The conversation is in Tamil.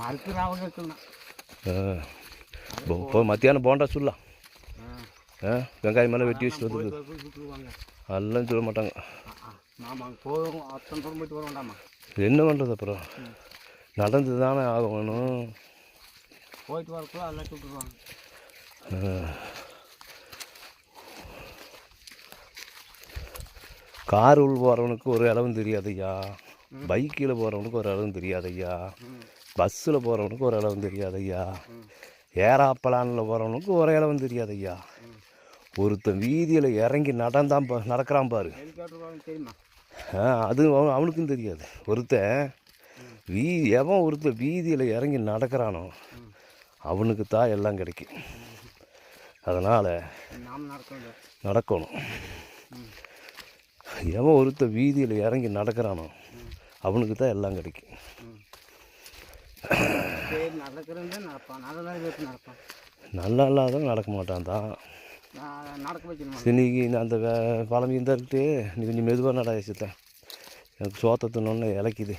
மறுத்து ராவணம் வச்சுருந்தான். இப்போ மத்தியானம் போண்டா சொல்லலாம். வெங்காயம் மேலே வெட்டி வச்சுட்டு வந்து அதெல்லாம் சொல்ல மாட்டாங்க. ஆமாம், போதும். அத்தனை தூரம் போயிட்டு வர வேண்டாமா? என்ன பண்ணுறது அப்புறம்? நடந்து தானே ஆகணும். போயிட்டு வரக்குள்ள எல்லாம் சுட்டுருவாங்க. கார் உள் போகிறவனுக்கு ஒரு அளவும் தெரியாதையா, பைக்கில் போகிறவனுக்கு ஒரு அளவும் தெரியாதையா, பஸ்ஸில் போகிறவனுக்கு ஒரு அளவும் தெரியாதையா, ஏராப்பலானில் போகிறவனுக்கு ஒரு அளவும் தெரியாதையா. ஒருத்தன் வீதியில் இறங்கி நடக்கிறான் பாரு, அது அவனுக்கும் தெரியாது. ஒருத்தன் வீதியில் இறங்கி நடக்கிறானோ அவனுக்கு தான் எல்லாம் கிடைக்கும். அதனால் நடக்கணும். ஒருத்தன் வீதியில் இறங்கி நடக்கிறானோ அவனுக்கு தான் எல்லாம் கிடைக்கும். நல்லா இல்லாத நடக்க மாட்டான் தான். இன்னைக்கு அந்த பழமி இருந்தா இருக்கு. நீ கொஞ்சம் மெதுவாக நடாச்சிட்டேன். எனக்கு சோத்தத்தினொன்னு இலக்குது.